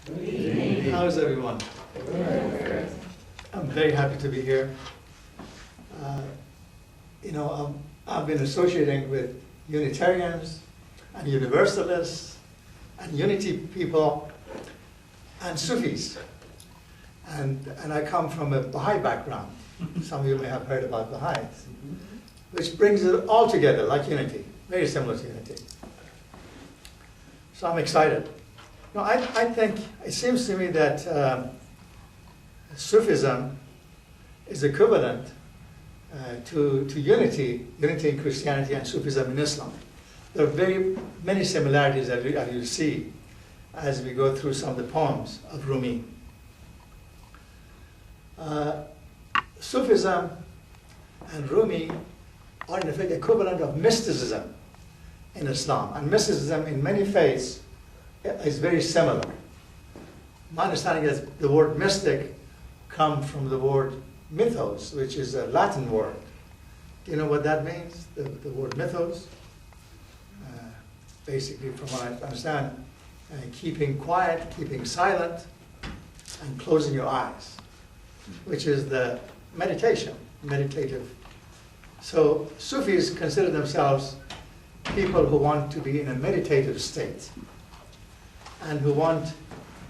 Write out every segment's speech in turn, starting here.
How's everyone? I'm very happy to be here. I've been associating with Unitarians and Universalists and Unity people and Sufis. And I come from a Baha'i background. Some of you may have heard about Baha'is, which brings it all together like Unity, very similar to Unity. So I'm excited. No, I think, it seems to me that Sufism is equivalent to Unity in Christianity and Sufism in Islam. There are very many similarities that you'll see as we go through some of the poems of Rumi. Sufism and Rumi are in effect equivalent of mysticism in Islam. And mysticism in many faiths is very similar. My understanding is the word mystic comes from the word mythos, which is a Latin word. Do you know what that means, the word mythos? Basically, from what I understand, keeping quiet, keeping silent, and closing your eyes, which is the meditative. So Sufis consider themselves people who want to be in a meditative state and who want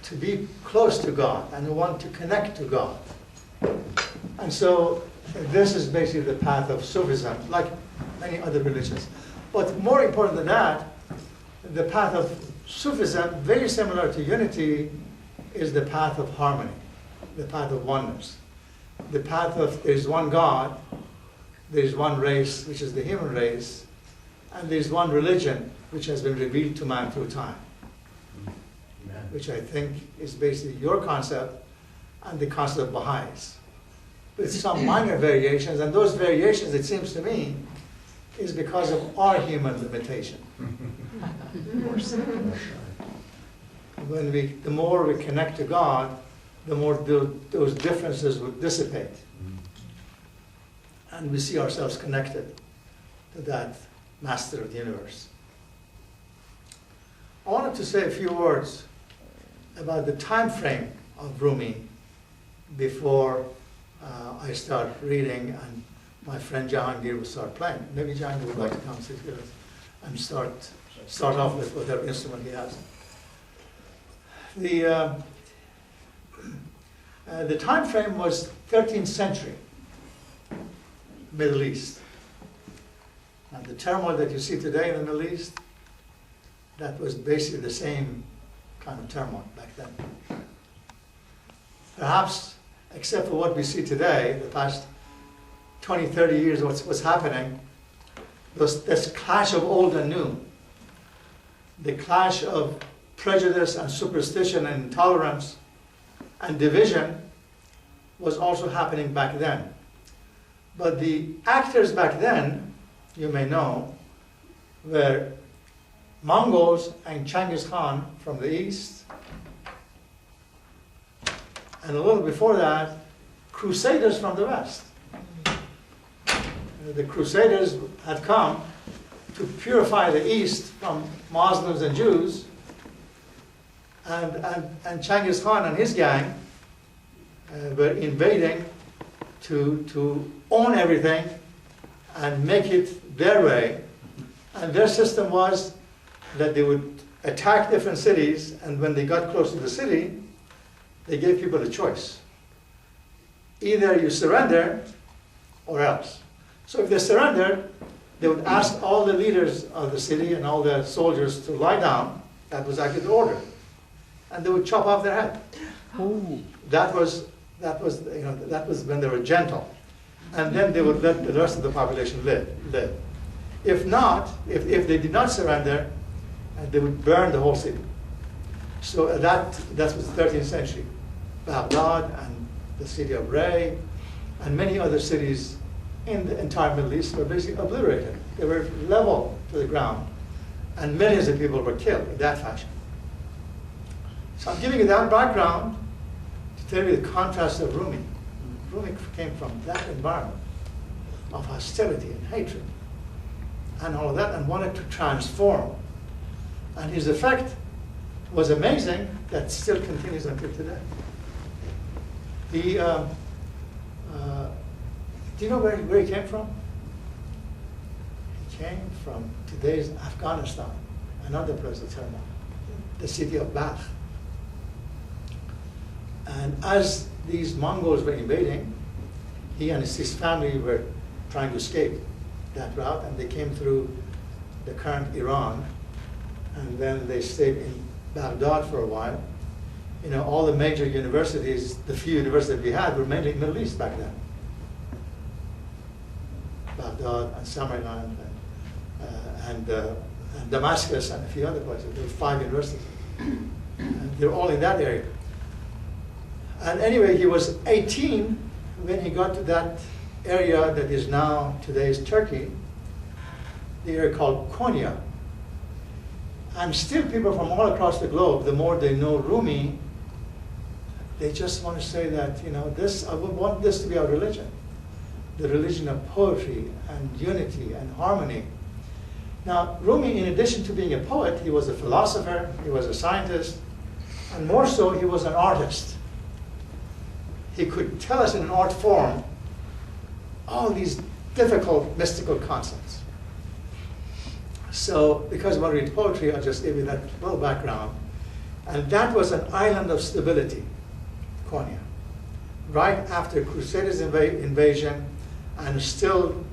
to be close to God and who want to connect to God. And so this is basically the path of Sufism, like many other religions. But more important than that, the path of Sufism, very similar to Unity, is the path of harmony, the path of oneness. The path of there's one God, there's one race, which is the human race, and there's one religion, which has been revealed to man through time. Amen. Which I think is basically your concept and the concept of Baha'is. With some minor variations, and those variations, it seems to me, is because of our human limitation. The more we connect to God, the more those differences would dissipate. And we see ourselves connected to that master of the universe. I wanted to say a few words about the time frame of Rumi before I start reading and my friend Jahangir will start playing. Maybe Jahangir would like to come sit with us and start off with whatever instrument he has. The time frame was 13th century, Middle East. And the turmoil that you see today in the Middle East, that was basically the same kind of turmoil back then. Perhaps, except for what we see today, the past 20, 30 years, what's happening, this clash of old and new, the clash of prejudice and superstition and intolerance and division was also happening back then. But the actors back then, you may know, were Mongols and Genghis Khan from the east, and a little before that, Crusaders from the west. The Crusaders had come to purify the east from Muslims and Jews, and Genghis Khan and his gang were invading to own everything and make it their way. And their system was that they would attack different cities, and when they got close to the city, they gave people a choice. Either you surrender or else. So if they surrendered, they would ask all the leaders of the city and all the soldiers to lie down. That was actually the order. And they would chop off their head. Ooh. That was when they were gentle. And then they would let the rest of the population live. If not, if they did not surrender, they would burn the whole city. So that was the 13th century. Baghdad and the city of Ray and many other cities in the entire Middle East were basically obliterated. They were leveled to the ground, and millions of people were killed in that fashion. So I'm giving you that background to tell you the contrast of Rumi. Rumi came from that environment of hostility and hatred and all of that, and wanted to transform. And his effect was amazing that still continues until today. He, do you know where he came from? He came from today's Afghanistan, another place of turmoil, the city of Balkh. And as these Mongols were invading, he and his family were trying to escape that route, and they came through the current Iran, and then they stayed in Baghdad for a while. You know, all the major universities, the few universities we had, were mainly in the Middle East back then. Baghdad and Samarkand and Damascus and a few other places. There were 5 universities. And they were all in that area. And anyway, he was 18 when he got to that area that is now today's Turkey, the area called Konya. And still people from all across the globe, the more they know Rumi, they just want to say that, you know, I would want this to be our religion. The religion of poetry and unity and harmony. Now, Rumi, in addition to being a poet, he was a philosopher, he was a scientist, and more so, he was an artist. He could tell us in an art form all these difficult mystical concepts. So, because when I read poetry, I'll just give you that little background. And that was an island of stability, Konya. Right after Crusaders' invasion, and still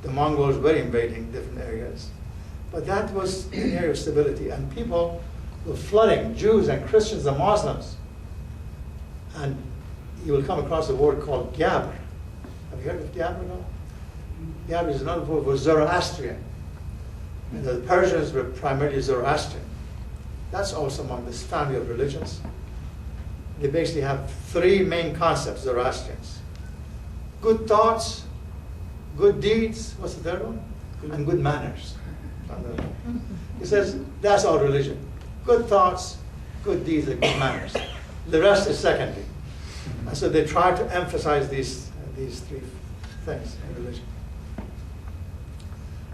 the Mongols were invading different areas. But that was an area of stability, and people were flooding, Jews and Christians and Muslims. And you will come across a word called Gabr. Have you heard of Gabr at all? Gabr is another word for Zoroastrian. And the Persians were primarily Zoroastrian. That's also among this family of religions. They basically have 3 main concepts, Zoroastrians. Good thoughts, good deeds, what's the third one? And good manners. He says, that's our religion. Good thoughts, good deeds, and good manners. The rest is secondary. And so they try to emphasize these 3 things in religion.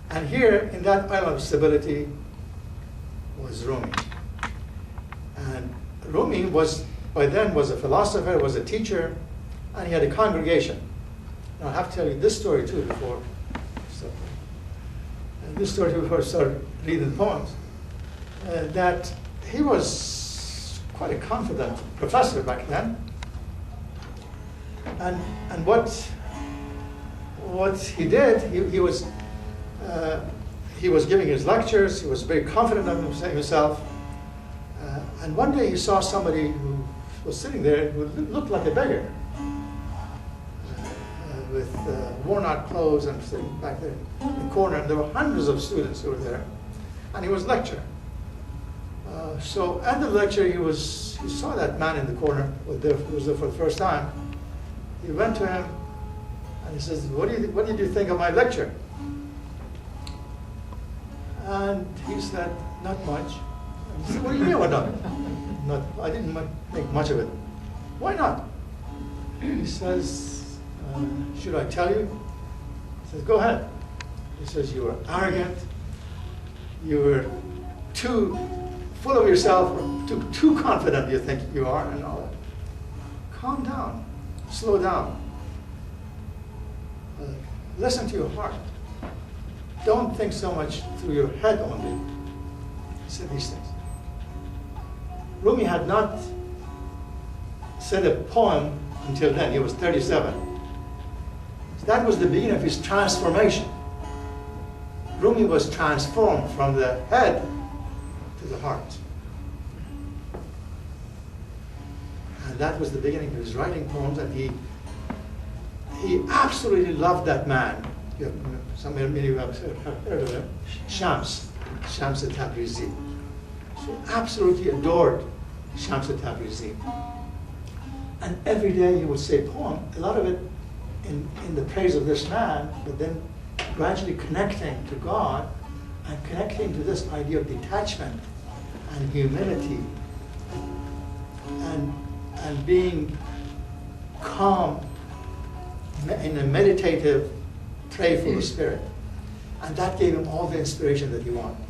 And here, in that island of stability, was Rumi. And Rumi was, by then, was a philosopher, was a teacher, and he had a congregation. Now, I have to tell you this story too before I start reading the poems. That he was quite a confident professor back then. And what he did, he was giving his lectures. He was very confident of himself. And one day he saw somebody who was sitting there who looked like a beggar, with worn-out clothes and sitting back there in the corner. And there were hundreds of students who were there, and he was lecturing. So at the lecture, he saw that man in the corner who was there for the first time. He went to him and he says, what did you think of my lecture? And he said, not much. And he said, what do you mean, what not? I didn't think much of it. Why not? He says, should I tell you? He says, go ahead. He says, you were arrogant, you were too full of yourself, or too confident you think you are, and all that. Calm down, slow down. Listen to your heart. Don't think so much through your head only. He said these things. Rumi had not said a poem until then. He was 37. So that was the beginning of his transformation. Rumi was transformed from the head to the heart. And that was the beginning of his writing poems, and he absolutely loved that man. Many of you have heard of him, Shams Tabrizi. He absolutely adored Shams Tabrizi. And every day he would say a poem, a lot of it in the praise of this man, but then gradually connecting to God and connecting to this idea of detachment and humility and being calm in a meditative, prayerful spirit. And that gave him all the inspiration that he wanted.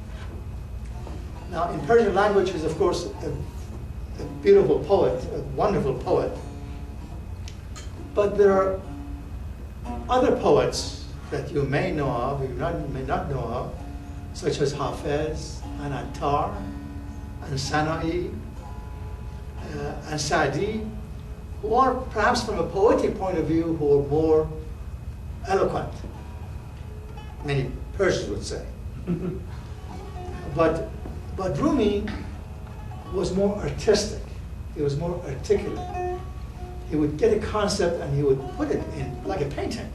Now, in Persian language, he's of course a beautiful poet, a wonderful poet. But there are other poets that you may know of, you may not know of, such as Hafez and Attar and Sana'i and Sa'di, who are perhaps from a poetic point of view, who are more eloquent. Many Persians would say. But Rumi was more artistic. He was more articulate. He would get a concept and he would put it in like a painting.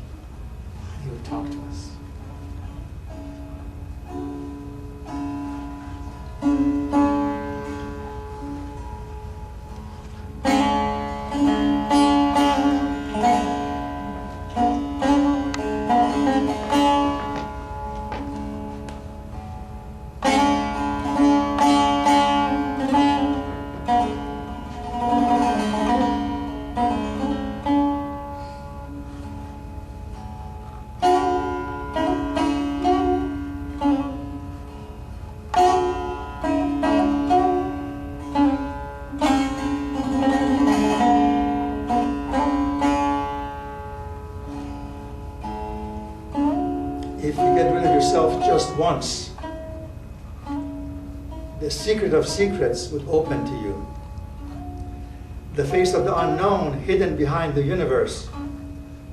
And he would talk to us. Once, the secret of secrets would open to you. The face of the unknown hidden behind the universe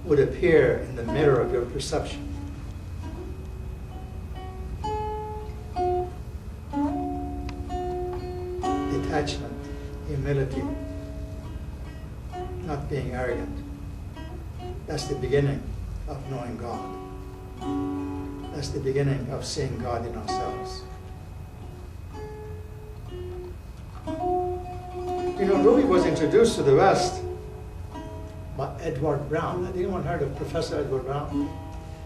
would appear in the mirror of your perception. Detachment, humility, not being arrogant. That's the beginning of knowing God. That's the beginning of seeing God in ourselves. You know, Rumi was introduced to the West by Edward Brown. Has anyone heard of Professor Edward Brown?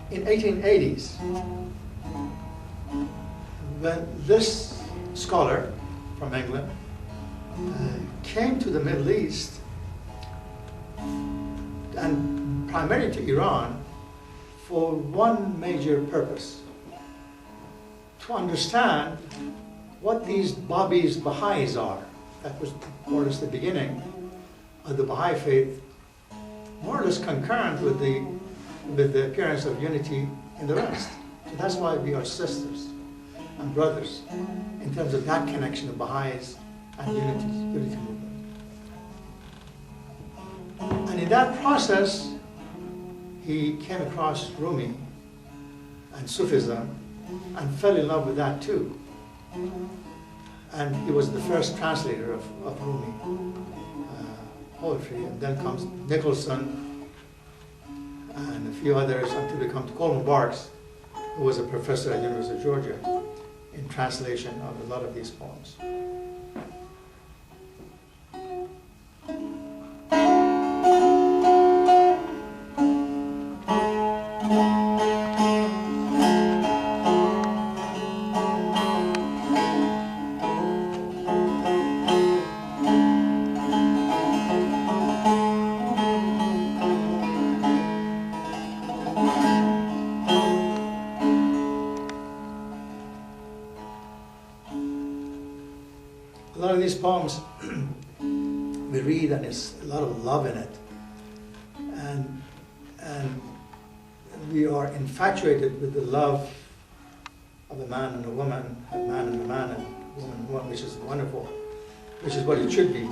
In 1880s, when this scholar from England came to the Middle East, and primarily to Iran, for one major purpose: to understand what these Baha'is are. That was more or less the beginning of the Baha'i Faith, more or less concurrent with the appearance of unity in the West. So that's why we are sisters and brothers in terms of that connection of Baha'is and unity movement. And in that process, he came across Rumi and Sufism and fell in love with that too. And he was the first translator of Rumi poetry. And then comes Nicholson and a few others until we come to Coleman Barks, who was a professor at the University of Georgia in translation of a lot of these poems. A lot of these poems we read, and there's a lot of love in it, and we are infatuated with the love of a man and a woman, a man and a man, and a woman and a woman, which is wonderful, which is what it should be.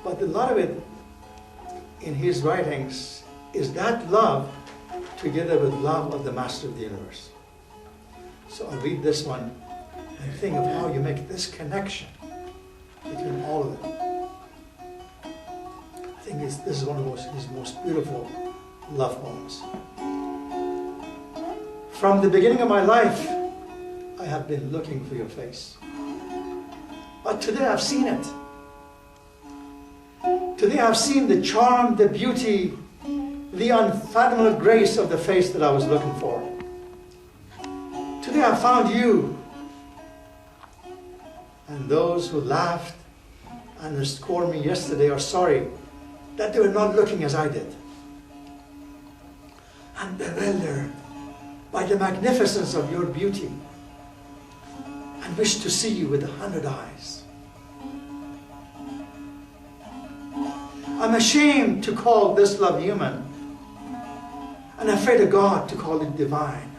But a lot of it in his writings is that love together with love of the Master of the Universe. So I'll read this one and think of how you make this connection between all of it. I think this is one of his most beautiful love poems. From the beginning of my life, I have been looking for your face. But today I've seen it. Today I've seen the charm, the beauty, the unfathomable grace of the face that I was looking for. Today I found you. And those who laughed and scorned me yesterday are sorry that they were not looking as I did. And bewildered by the magnificence of your beauty and wish to see you with 100 eyes. I'm ashamed to call this love human, and afraid of God to call it divine.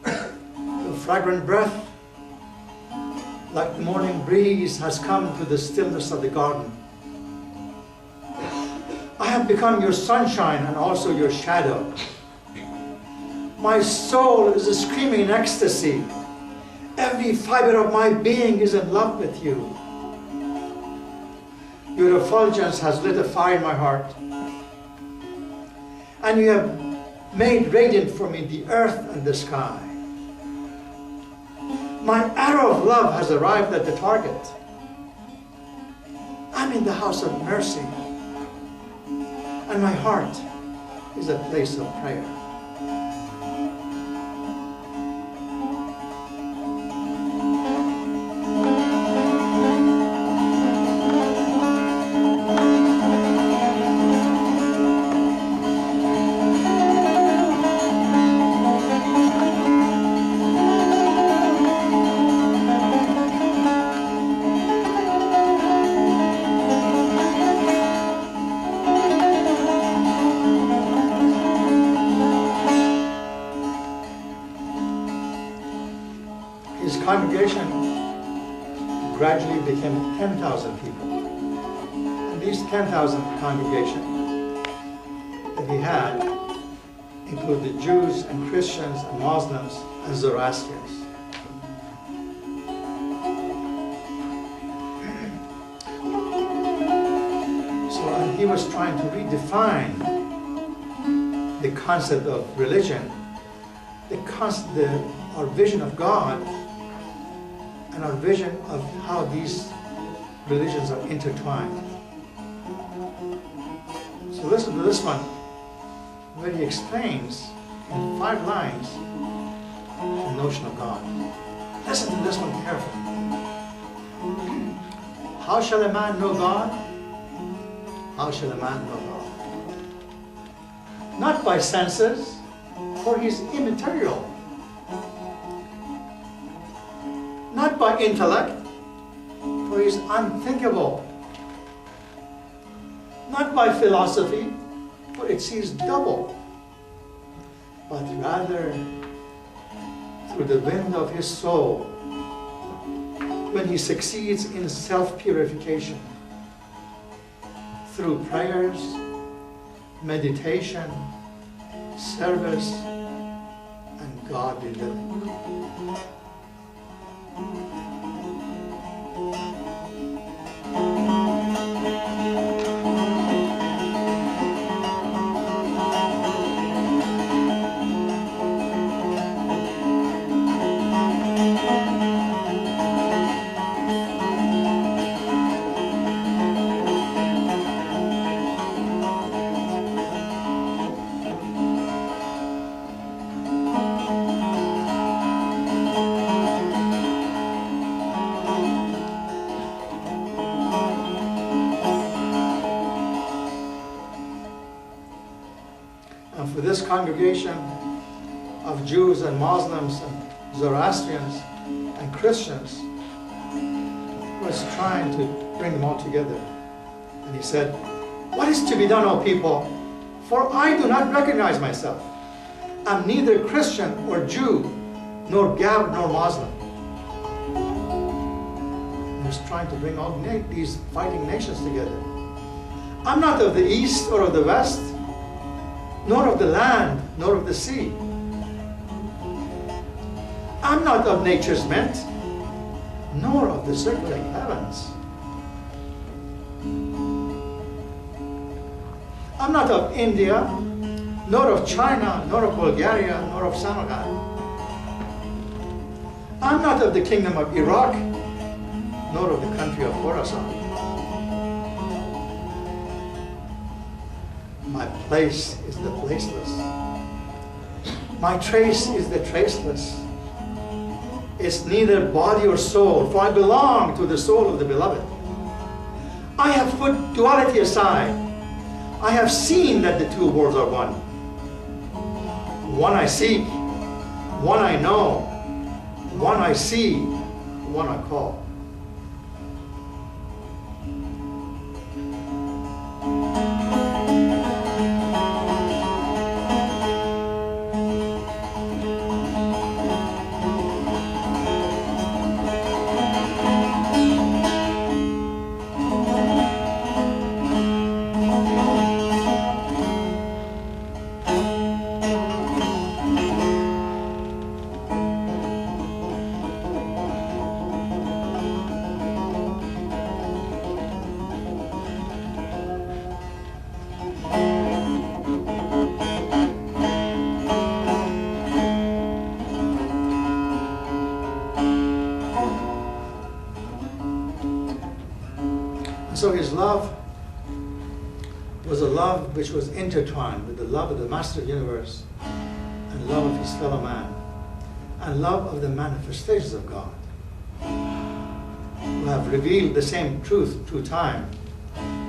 Your fragrant breath, like the morning breeze, has come to the stillness of the garden. I have become your sunshine and also your shadow. My soul is screaming in ecstasy. Every fiber of my being is in love with you. Your effulgence has lit a fire in my heart. And you have made radiant for me the earth and the sky. My arrow of love has arrived at the target. I'm in the house of mercy. And my heart is a place of prayer. Congregation gradually became 10,000 people. And these 10,000 congregation that he had included Jews and Christians and Muslims and Zoroastrians. So he was trying to redefine the concept of religion, our vision of God, and our vision of how these religions are intertwined. So listen to this one, where he explains in 5 lines the notion of God. Listen to this one carefully. How shall a man know God? How shall a man know God? Not by senses, for he is immaterial. Not by intellect, for he is unthinkable. Not by philosophy, for it sees double. But rather through the wind of his soul, when he succeeds in self-purification, through prayers, meditation, service, and godly living. For this congregation of Jews and Muslims and Zoroastrians and Christians, was trying to bring them all together. And he said, "What is to be done, O people? For I do not recognize myself. I'm neither Christian or Jew, nor Gab nor Muslim." He was trying to bring all these fighting nations together. I'm not of the East or of the West, nor of the land, nor of the sea. I'm not of nature's mint, nor of the circling heavens. I'm not of India, nor of China, nor of Bulgaria, nor of Samarkand. I'm not of the kingdom of Iraq, nor of the country of Khorasan. My place is the placeless. My trace is the traceless. It's neither body or soul, for I belong to the soul of the beloved. I have put duality aside. I have seen that the two worlds are one. One I seek, one I know, one I see, one I call. So his love was a love which was intertwined with the love of the Master of the Universe and love of his fellow man and love of the manifestations of God who have revealed the same truth through time,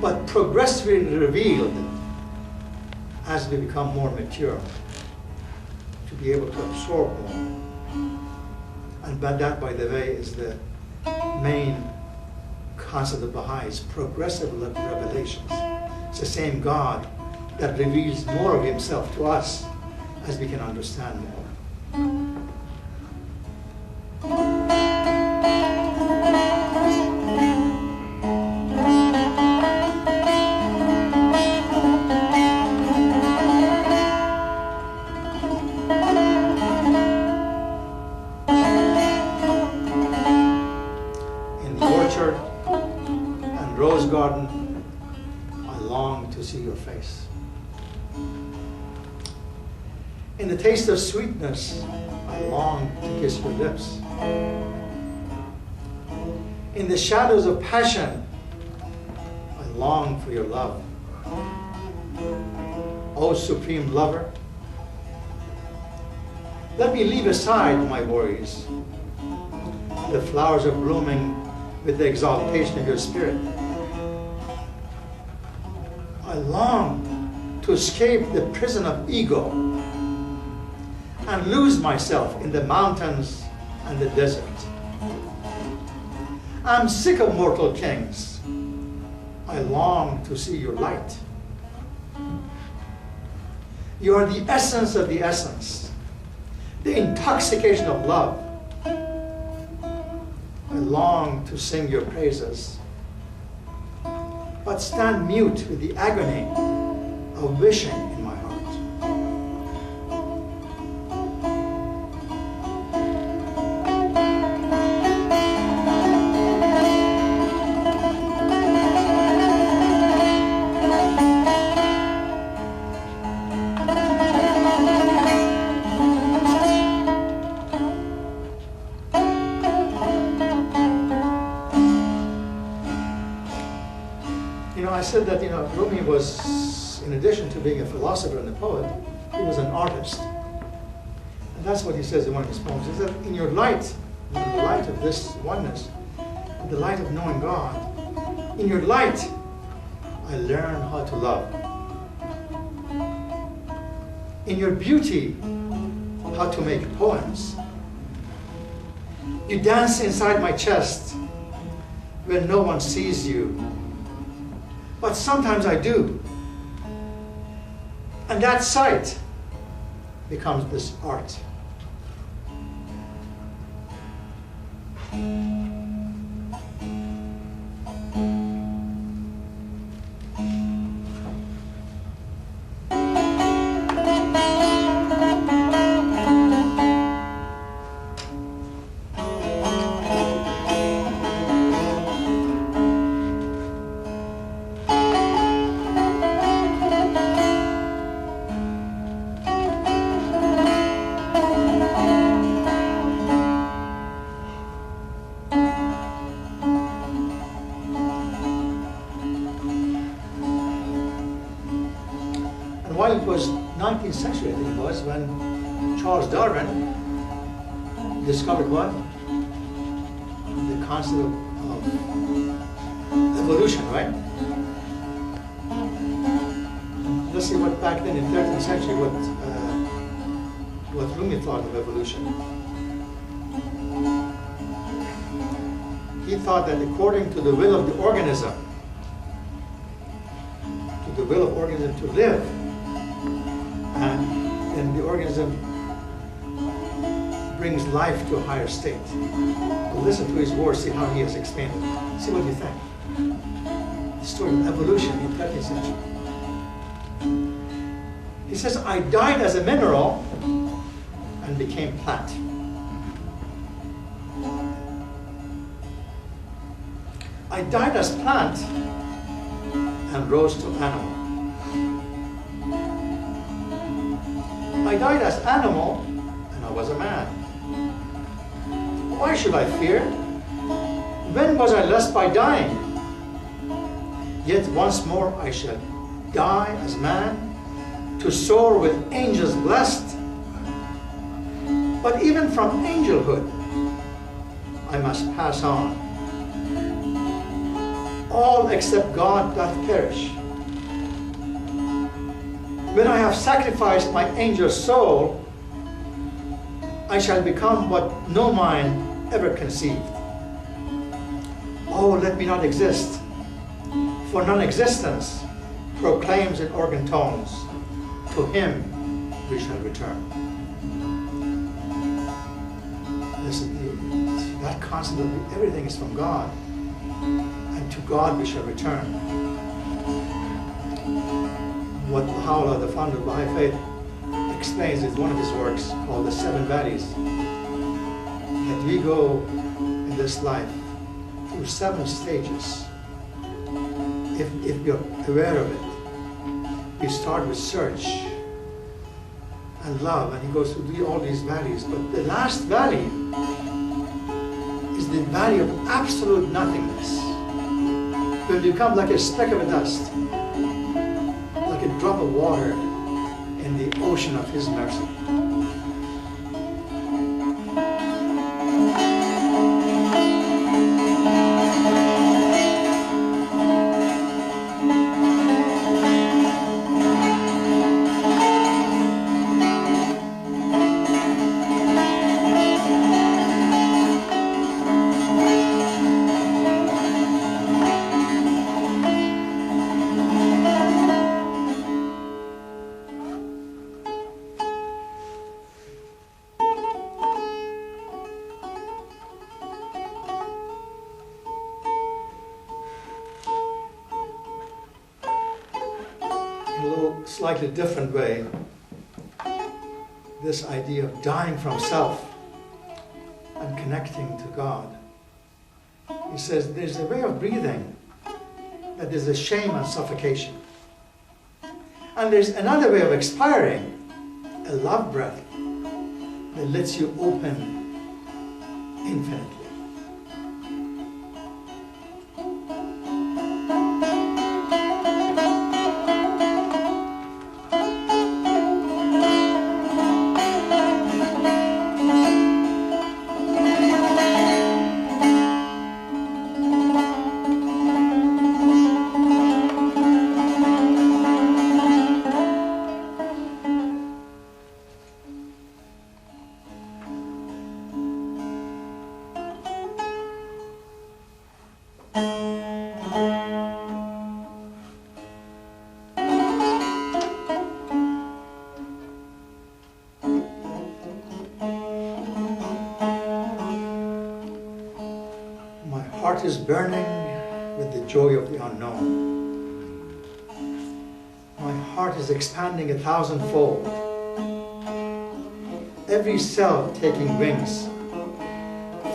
but progressively revealed as we become more mature to be able to absorb more. And that, by the way, is the main concept of Baha'is, progressive revelations. It's the same God that reveals more of himself to us as we can understand more. In the orchard and rose garden, I long to see your face. In the taste of sweetness, I long to kiss your lips. In the shadows of passion, I long for your love. O supreme lover, let me leave aside my worries. The flowers are blooming with the exaltation of your spirit. I long to escape the prison of ego and lose myself in the mountains and the desert. I'm sick of mortal kings. I long to see your light. You are the essence of the essence, the intoxication of love. I long to sing your praises, but stand mute with the agony of wishing in my heart. I said that, Rumi was, in addition to being a philosopher and a poet, he was an artist. And that's what he says in one of his poems. He said, in your light, in the light of this oneness, the light of knowing God, in your light, I learn how to love. In your beauty, how to make poems. You dance inside my chest when no one sees you. But sometimes I do. And that sight becomes this art. While it was 19th century, I think it was, when Charles Darwin discovered what? The concept of evolution, right? Let's see what back then in 13th century, what what Rumi thought of evolution. He thought that according to the will of the organism, to the will of organism to live, and then the organism brings life to a higher state. Well, listen to his words, see how he has explained it. See what you think. The story of evolution in the 13th century. He says, I died as a mineral and became plant. I died as plant and rose to animal. I died as animal and I was a man. Why should I fear? When was I less by dying? Yet once more I shall die as man, to soar with angels blessed. But even from angelhood, I must pass on. All except God doth perish. When I have sacrificed my angel soul, I shall become what no mind ever conceived. Oh, let me not exist, for non-existence proclaims in organ tones, to him we shall return. Listen, that concept of everything is from God, and to God we shall return. What Baha'u'llah, the founder of Baha'i Faith, explains in one of his works called The Seven Valleys, that we go in this life through 7 stages. If you're aware of it, we start with search and love, and he goes through all these valleys. But the last valley is the valley of absolute nothingness. When you become like a speck of dust, like a drop of water in the ocean of his mercy. Slightly different way, this idea of dying from self and connecting to God. He says there's a way of breathing that there's a shame and suffocation. And there's another way of expiring, a love breath that lets you open infinitely. Is burning with the joy of the unknown. My heart is expanding 1,000-fold. Every cell taking wings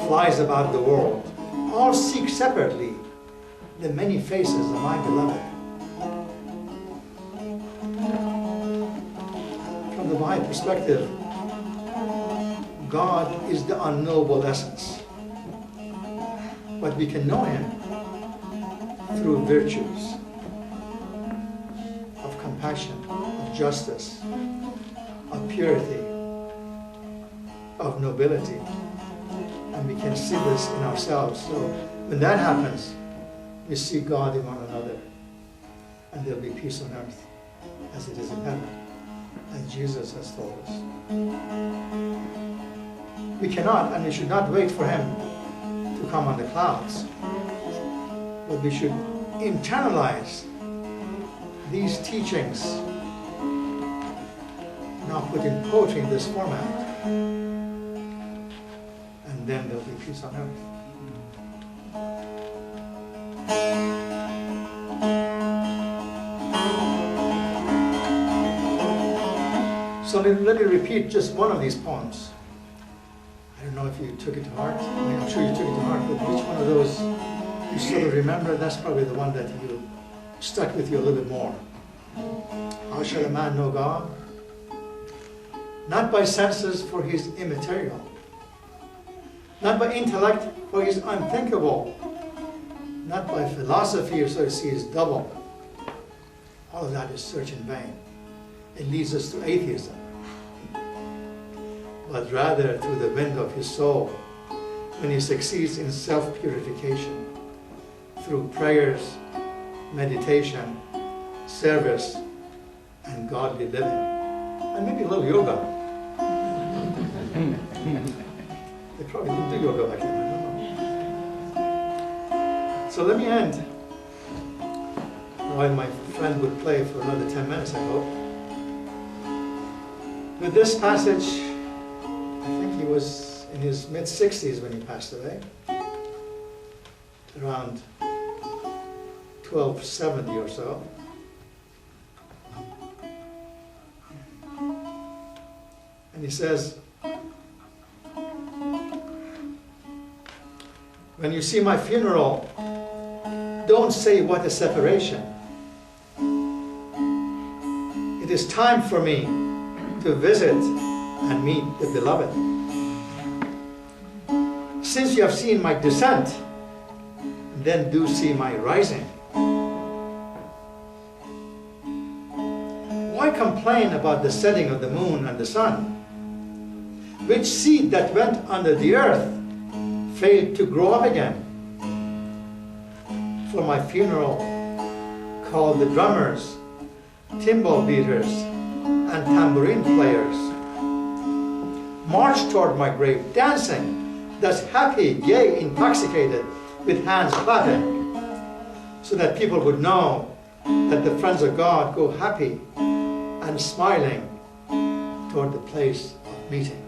flies about the world. All seek separately the many faces of my beloved. From the Baha'i perspective, God is the unknowable essence. But we can know him through virtues of compassion, of justice, of purity, of nobility. And we can see this in ourselves. So when that happens, we see God in one another, and there'll be peace on earth as it is in heaven. as Jesus has told us. We cannot and we should not wait for him to come on the clouds, but we should internalize these teachings, now put in poetry in this format, and then there'll be peace on earth. So let me repeat just one of these poems. I don't know if you took it to heart. I mean, I'm sure you took it to heart, but which one of those you sort of remember? That's probably the one that you stuck with you a little bit more. How shall a man know God? Not by senses, for he is immaterial. Not by intellect, for he is unthinkable. Not by philosophy, so he is double. All of that is search in vain. It leads us to atheism. But rather through the wind of his soul, when he succeeds in self-purification, through prayers, meditation, service, and godly living. And maybe a little yoga. They probably didn't do yoga back then, I don't know. So let me end, while my friend would play for another 10 minutes, I hope, with this passage. I think he was in his mid-60s when he passed away, around 1270 or so. And he says, when you see my funeral, don't say what a separation. It is time for me to visit and meet the beloved. Since you have seen my descent, then do see my rising. Why complain about the setting of the moon and the sun? Which seed that went under the earth failed to grow up again? For my funeral, call the drummers, timbal beaters, and tambourine players. March toward my grave, dancing, thus happy, gay, intoxicated, with hands clapping, so that people would know that the friends of God go happy and smiling toward the place of meeting.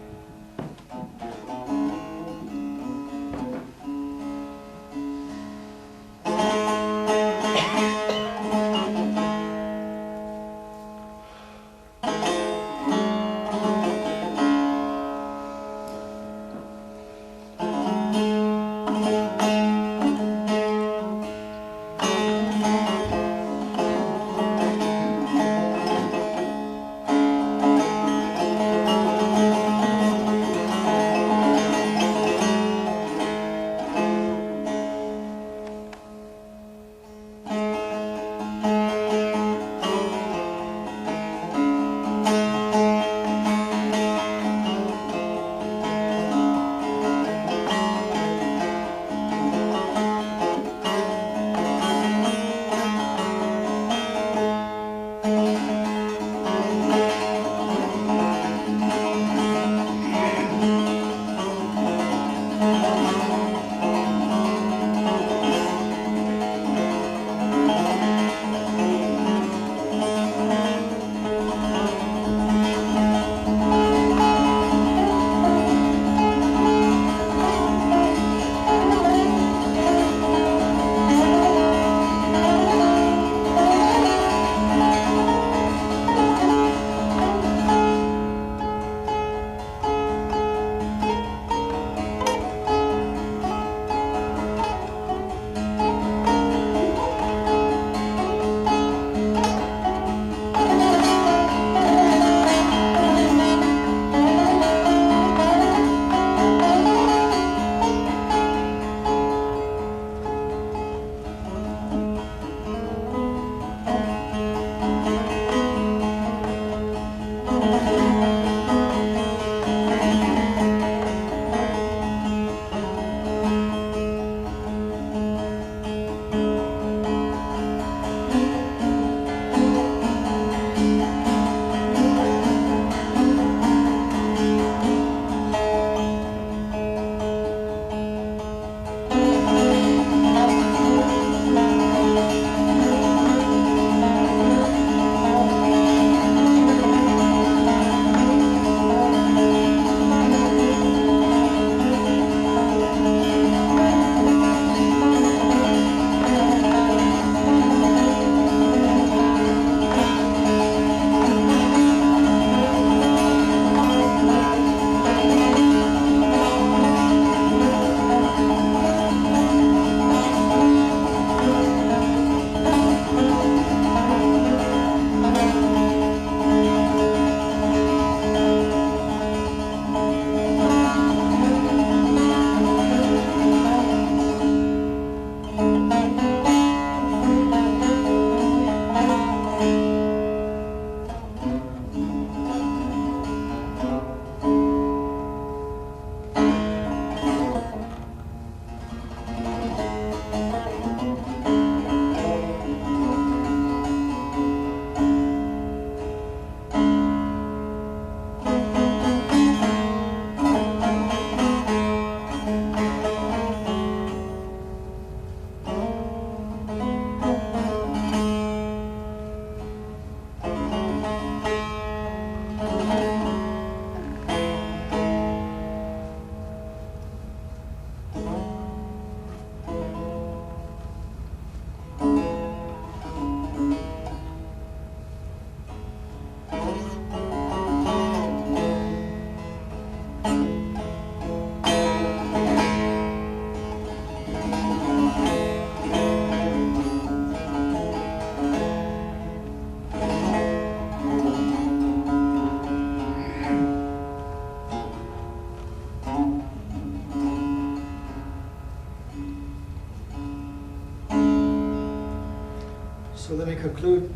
So let me conclude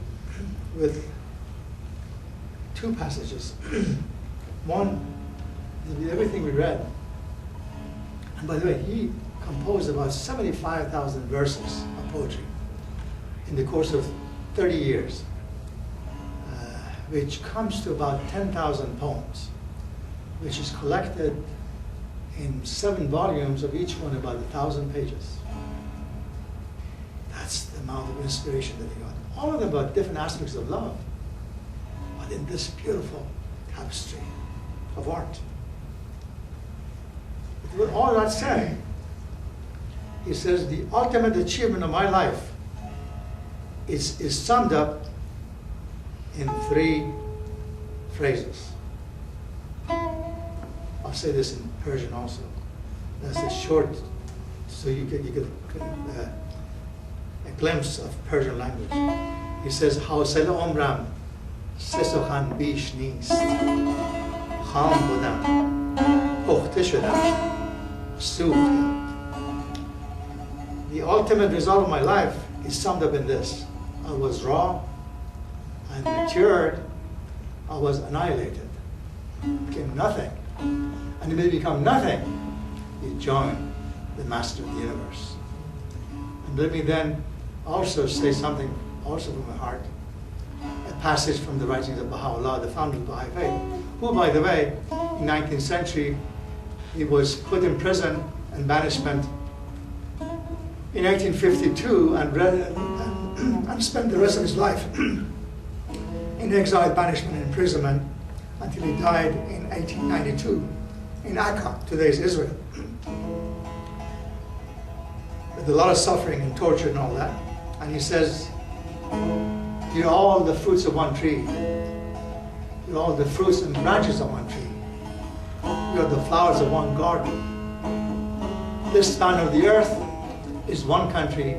with two passages. One, everything we read. And by the way, he composed about 75,000 verses of poetry in the course of 30 years, which comes to about 10,000 poems, which is collected in 7 volumes of each one about 1,000 pages. That's the amount of inspiration that he got. All of them about different aspects of love, but in this beautiful tapestry of art. With all that said, he says the ultimate achievement of my life is summed up in 3 phrases. I'll say this in Persian also. That's a short, so you get a glimpse of Persian language. He says, "Hausel umram se sukhan bish nist. Kham budam, pukhte shudam, sukh." The ultimate result of my life is summed up in this. I was raw, I matured, I was annihilated. Became nothing. And you may become nothing, you join the master of the universe. And let me then also say something also from my heart. A passage from the writings of Baha'u'llah, the founder of the Baha'i Faith, who, by the way, in the 19th century, he was put in prison and banishment in 1852 and spent the rest of his life in exile, banishment, and imprisonment until he died in 1892 in Akka, today's Israel. With a lot of suffering and torture and all that. And he says, "You're all the fruits of one tree. You're all the fruits and branches of one tree. You're the flowers of one garden. This span of the earth is one country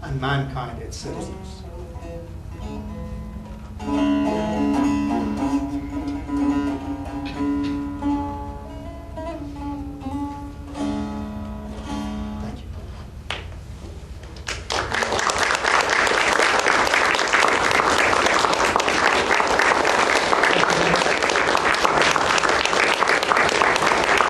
and mankind its citizens."